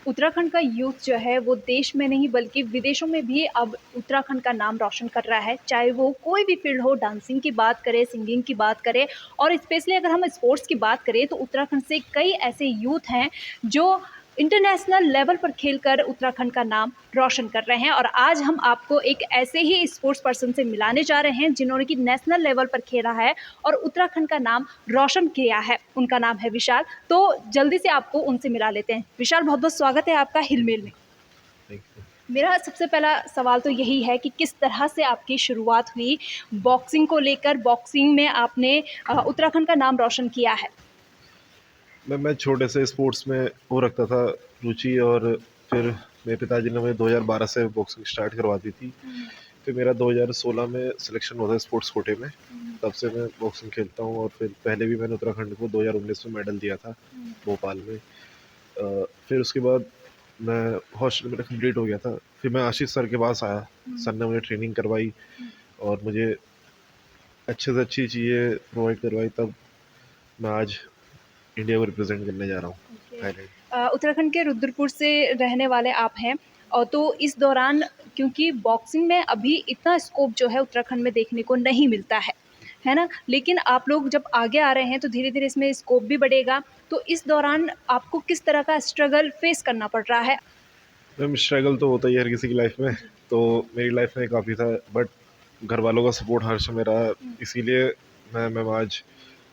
उत्तराखंड का यूथ जो है वो देश में नहीं बल्कि विदेशों में भी अब उत्तराखंड का नाम रोशन कर रहा है। चाहे वो कोई भी फ़ील्ड हो, डांसिंग की बात करें, सिंगिंग की बात करें और स्पेशली अगर हम स्पोर्ट्स की बात करें तो उत्तराखंड से कई ऐसे यूथ हैं जो इंटरनेशनल लेवल पर खेलकर उत्तराखंड का नाम रोशन कर रहे हैं। और आज हम आपको एक ऐसे ही स्पोर्ट्स पर्सन से मिलाने जा रहे हैं जिन्होंने कि नेशनल लेवल पर खेला है और उत्तराखंड का नाम रोशन किया है। उनका नाम है विशाल। तो जल्दी से आपको उनसे मिला लेते हैं। विशाल, बहुत-बहुत स्वागत है आपका हिलमेल में। Thank you. मेरा सबसे पहला सवाल तो यही है कि किस तरह से आपकी शुरुआत हुई बॉक्सिंग को लेकर? बॉक्सिंग में आपने उत्तराखंड का नाम रोशन किया है। मैं छोटे से स्पोर्ट्स में वो रखता था रुचि, और फिर मेरे पिताजी ने मुझे 2012 से बॉक्सिंग स्टार्ट करवा दी थी। फिर मेरा 2016 में सिलेक्शन हुआ था स्पोर्ट्स कोटे में। तब से मैं बॉक्सिंग खेलता हूँ, और फिर पहले भी मैंने उत्तराखंड को 2019 में मेडल दिया था भोपाल में। फिर उसके बाद मैं हॉस्टल मेरा कंप्लीट हो गया था। फिर मैं आशीष सर के पास आया। सर ने मुझे ट्रेनिंग करवाई और मुझे अच्छे से अच्छी चीज़ें प्रोवाइड करवाई, तब मैं आज इंडिया को रिप्रेजेंट करने जा रहा हूँ ओके। थाईलैंड। उत्तराखंड के रुद्रपुर से रहने वाले आप हैं और तो इस दौरान क्योंकि बॉक्सिंग में अभी इतना स्कोप जो है उत्तराखंड में देखने को नहीं मिलता है ना? लेकिन आप लोग जब आगे आ रहे हैं तो धीरे-धीरे इसमें स्कोप भी बढ़ेगा। तो इस दौरान आपको किस तरह का स्ट्रगल फेस करना पड़ रहा है? मैम, स्ट्रगल तो होता ही है हर किसी की लाइफ में। जी। तो मेरी लाइफ में काफ़ी था, बट घर वालों का सपोर्ट हर समय रहा। हुँ, इसीलिए मैं आज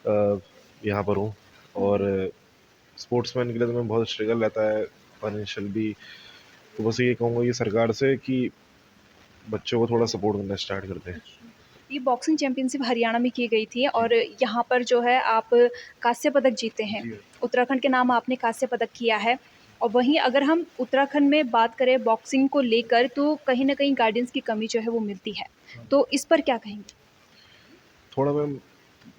अ, यहाँ पर हूँ। हुँ। और स्पोर्ट्समैन के लिए तो मैं बहुत स्ट्रगल रहता है, फाइनेंशियल भी। तो बस ये कहूँगा कि सरकार से कि बच्चों को थोड़ा सपोर्ट करना स्टार्ट कर दें। अच्छा। ये बॉक्सिंग चैंपियनशिप हरियाणा में की गई थी और यहाँ पर जो है आप काँस्य पदक जीते हैं। जी। उत्तराखंड के नाम आपने काँस्य पदक किया है और वहीं अगर हम उत्तराखंड में बात करें बॉक्सिंग को लेकर तो कहीं न कहीं गाइडेंस की कमी जो है वो मिलती है। तो इस पर क्या कहेंगे? थोड़ा मैम,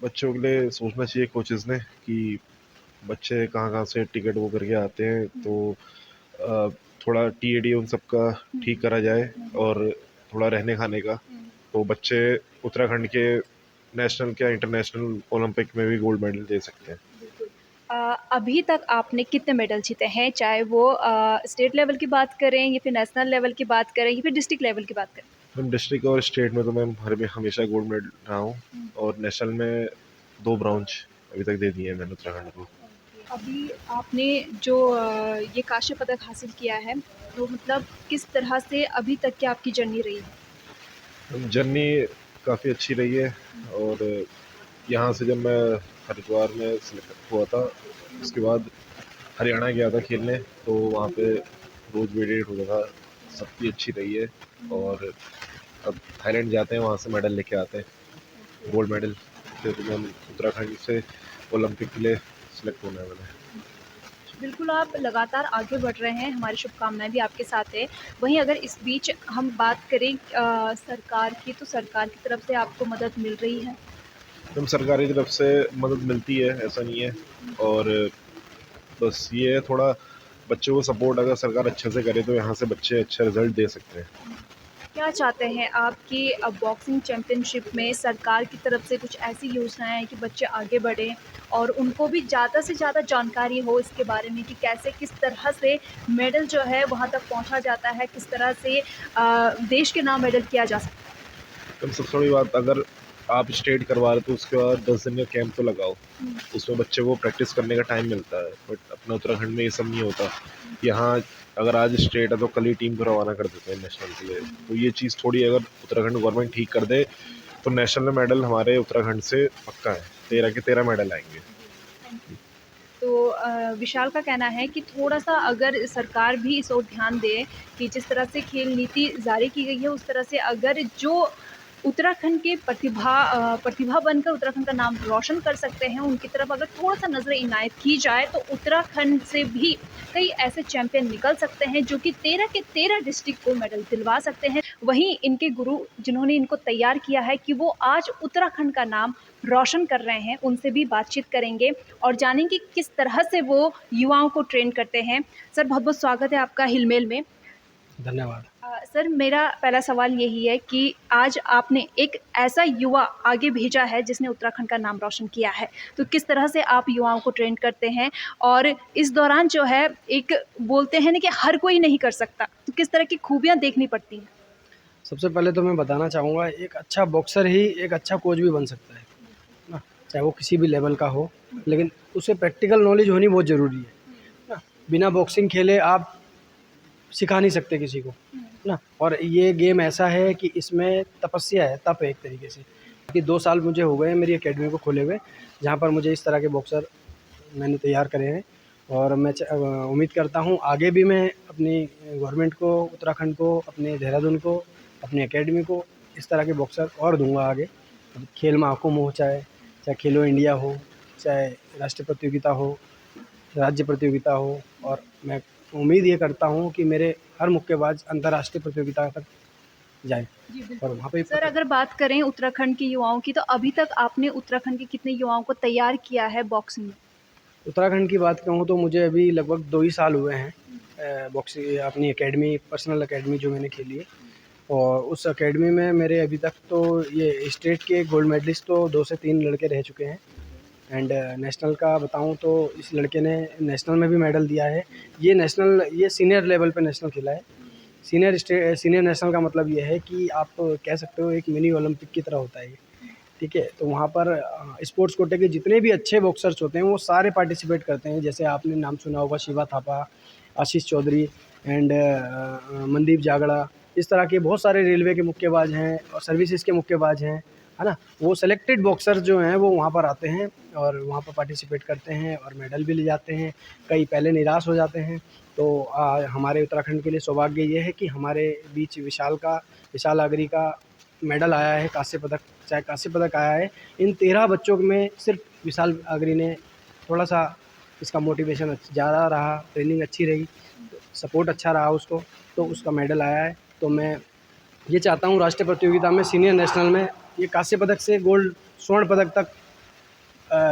बच्चों के लिए सोचना चाहिए कोचेज़ ने कि बच्चे कहाँ-कहाँ से टिकट वो करके आते हैं। हुँ, तो अ, थोड़ा टीएडी उन सबका हुँ, ठीक करा जाए, हुँ, और थोड़ा रहने खाने का। हुँ। तो बच्चे उत्तराखंड के नेशनल क्या इंटरनेशनल ओलंपिक में भी गोल्ड मेडल दे सकते हैं। बिल्कुल। अभी तक आपने कितने मेडल जीते हैं? चाहे वो स्टेट लेवल की बात करें या फिर नेशनल लेवल की बात करें या फिर डिस्ट्रिक्ट लेवल की बात करें? मैम, डिस्ट्रिक्ट और स्टेट में तो मैम हमेशा गोल्ड मेडल रहा हूँ, हुँ। और नेशनल में 2 ब्रॉन्ज अभी तक दे दिए हैं मैंने उत्तराखंड को। ओके। अभी आपने जो ये काँस्य पदक हासिल किया है, तो मतलब किस तरह से अभी तक की आपकी जर्नी रही है? जर्नी काफ़ी अच्छी रही है। हुँ, और यहाँ से जब मैं हरिद्वार में सेलेक्ट हुआ था, उसके बाद हरियाणा गया था खेलने, तो वहाँ पे रोज़ वेट होता था। सबकी अच्छी रही है। हुँ, और अब थाईलैंड जाते हैं, वहाँ से मेडल लेके आते हैं, ओके। Gold medal. फिर मैं उत्तराखंड से ओलंपिक के लिए सेलेक्ट होना है मैंने। बिल्कुल, आप लगातार आगे बढ़ रहे हैं, हमारी शुभकामनाएँ भी आपके साथ है। वहीं अगर इस बीच हम बात करें सरकार की, तो सरकार की तरफ से आपको मदद मिल रही है? एकदम सरकारी तरफ से मदद मिलती है, ऐसा नहीं है। और बस ये है, थोड़ा बच्चों को सपोर्ट अगर सरकार अच्छे से करे तो यहाँ से बच्चे अच्छा रिजल्ट दे सकते हैं। क्या चाहते हैं आप कि बॉक्सिंग चैंपियनशिप में सरकार की तरफ से कुछ ऐसी योजनाएँ हैं कि बच्चे आगे बढ़ें और उनको भी ज़्यादा से ज़्यादा जानकारी हो इसके बारे में कि कैसे किस तरह से मेडल जो है वहाँ तक पहुँचा जाता है, किस तरह से देश के नाम मेडल किया जा सकता है? तो सबसे बड़ी बात, अगर आप स्टेट करवा रहे हो तो उसके बाद 10 दिन का कैंप तो लगाओ। हुँ, उसमें बच्चे को प्रैक्टिस करने का टाइम मिलता है, बट अपने उत्तराखंड में ये सब नहीं होता। हुँ, यहाँ अगर आज स्टेट है तो कल ही टीम को रवाना कर देते हैं नेशनल के लिए। तो ये चीज़ थोड़ी अगर उत्तराखंड गवर्नमेंट ठीक कर दे तो नेशनल में मेडल हमारे उत्तराखंड से पक्का है। 13 के 13 मेडल आएंगे। जी, थैंक यू। तो विशाल का कहना है कि थोड़ा-सा अगर सरकार भी इस ओर ध्यान दे कि जिस तरह से खेल नीति जारी की गई है, उस तरह से अगर जो उत्तराखंड के प्रतिभा बनकर उत्तराखंड का नाम रोशन कर सकते हैं, उनकी तरफ अगर थोड़ा-सा नज़र इनायत की जाए, तो उत्तराखंड से भी कई ऐसे चैंपियन निकल सकते हैं, जो कि 13 के 13 डिस्ट्रिक्ट को मेडल दिलवा सकते हैं। वहीं इनके गुरु जिन्होंने इनको तैयार किया है कि वो आज उत्तराखंड का नाम रोशन कर रहे हैं, उनसे भी बातचीत करेंगे और जानेंगे किस तरह से वो युवाओं को ट्रेन करते हैं। सर बहुत-बहुत स्वागत है आपका हिलमेल में। धन्यवाद। सर मेरा पहला सवाल यही है कि आज आपने एक ऐसा युवा आगे भेजा है जिसने उत्तराखंड का नाम रोशन किया है, तो किस तरह से आप युवाओं को ट्रेन करते हैं? और इस दौरान जो है एक बोलते हैं ना कि हर कोई नहीं कर सकता, तो किस तरह की खूबियाँ देखनी पड़ती हैं? सबसे पहले तो मैं बताना चाहूँगा, एक अच्छा बॉक्सर ही एक अच्छा कोच भी बन सकता है ना, चाहे वो किसी भी लेवल का हो, लेकिन उसे प्रैक्टिकल नॉलेज होनी बहुत ज़रूरी है ना। बिना बॉक्सिंग खेले आप सिखा नहीं सकते किसी को ना। और ये गेम ऐसा है कि इसमें तपस्या है, तप है एक तरीके से। कि 2 साल मुझे हो गए मेरी एकेडमी को खोले हुए, जहाँ पर मुझे इस तरह के बॉक्सर मैंने तैयार करे हैं। और मैं उम्मीद करता हूँ आगे भी मैं अपनी गवर्नमेंट को, उत्तराखंड को, अपने देहरादून को, अपनी एकेडमी को इस तरह के बॉक्सर और दूंगा आगे। खेल महाकुंभ हो, चाहे चाहे खेलो इंडिया हो, चाहे राष्ट्रीय प्रतियोगिता हो, राज्य प्रतियोगिता हो, और मैं उम्मीद ये करता हूँ कि मेरे हर मुक्केबाज अंतर्राष्ट्रीय प्रतियोगिता तक जाए जी, और बिल्कुल। वहाँ पे सर अगर बात करें उत्तराखंड के युवाओं की, तो अभी तक आपने उत्तराखंड के कितने युवाओं को तैयार किया है बॉक्सिंग में? उत्तराखंड की बात कहूँ तो मुझे अभी लगभग 2 ही साल हुए हैं बॉक्सिंग अपनी एकेडमी, पर्सनल एकेडमी जो मैंने खेली है। और उस एकेडमी में मेरे अभी तक तो ये स्टेट के गोल्ड मेडलिस्ट तो 2 से 3 लड़के रह चुके हैं। एंड नेशनल का बताऊँ तो इस लड़के ने नेशनल में भी मेडल दिया है। ये सीनियर लेवल पे नेशनल खेला है। सीनियर नेशनल का मतलब ये है कि आप कह सकते हो एक मिनी ओलंपिक की तरह होता है ये, ठीक है। तो वहाँ पर स्पोर्ट्स कोटे के जितने भी अच्छे बॉक्सर्स होते हैं वो सारे पार्टिसिपेट करते हैं। जैसे आपने नाम सुना होगा शिवा थापा, आशीष चौधरी एंड मनदीप जागड़ा, इस तरह के बहुत सारे रेलवे के मुक्केबाज हैं और सर्विसेज के मुक्केबाज हैं, है ना। वो सेलेक्टेड बॉक्सर्स जो हैं वो वहाँ पर आते हैं और वहाँ पर पार्टिसिपेट करते हैं और मेडल भी ले जाते हैं। कई पहले निराश हो जाते हैं। तो हमारे उत्तराखंड के लिए सौभाग्य ये है कि हमारे बीच विशाल आगरी का मेडल आया है, कांस्य पदक आया है। इन 13 बच्चों में सिर्फ विशाल आगरी ने थोड़ा सा इसका मोटिवेशन ज़्यादा रहा, ट्रेनिंग अच्छी रही, सपोर्ट अच्छा रहा उसको, तो उसका मेडल आया है। तो मैं ये चाहता हूँ राष्ट्रीय प्रतियोगिता में, सीनियर नेशनल में, ये कांस्य पदक से गोल्ड स्वर्ण पदक तक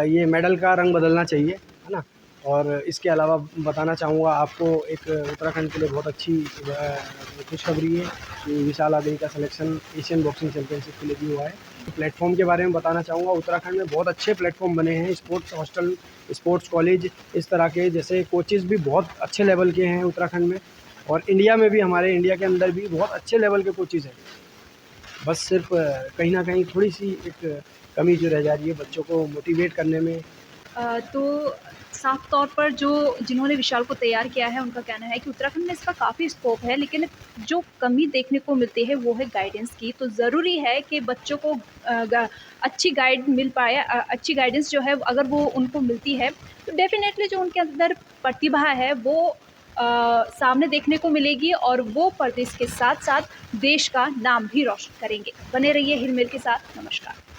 ये मेडल का रंग बदलना चाहिए, है ना। और इसके अलावा बताना चाहूँगा आपको, एक उत्तराखंड के लिए बहुत अच्छी खुशखबरी है कि विशाल आगरी का सिलेक्शन एशियन बॉक्सिंग चैंपियनशिप के लिए भी हुआ है। तो प्लेटफॉर्म के बारे में बताना चाहूँगा, उत्तराखंड में बहुत अच्छे प्लेटफॉर्म बने हैं, स्पोर्ट्स हॉस्टल, स्पोर्ट्स कॉलेज, इस तरह के जैसे कोचेज़ भी बहुत अच्छे लेवल के हैं उत्तराखंड में। और इंडिया में भी, हमारे इंडिया के अंदर भी बहुत अच्छे लेवल के कोचेज़ हैं। बस सिर्फ कहीं न कहीं थोड़ी-सी एक कमी जो रह जा रही है बच्चों को मोटिवेट करने में। तो साफ तौर पर जो जिन्होंने विशाल को तैयार किया है उनका कहना है कि उत्तराखंड में इसका काफ़ी स्कोप है, लेकिन जो कमी देखने को मिलती है वो है गाइडेंस की। तो ज़रूरी है कि बच्चों को अच्छी गाइड मिल पाए, अच्छी गाइडेंस जो है अगर वो उनको मिलती है तो डेफिनेटली जो उनके अंदर प्रतिभा है वो सामने देखने को मिलेगी और वो प्रदेश के साथ साथ देश का नाम भी रोशन करेंगे। बने रहिए हिलमिल के साथ। नमस्कार।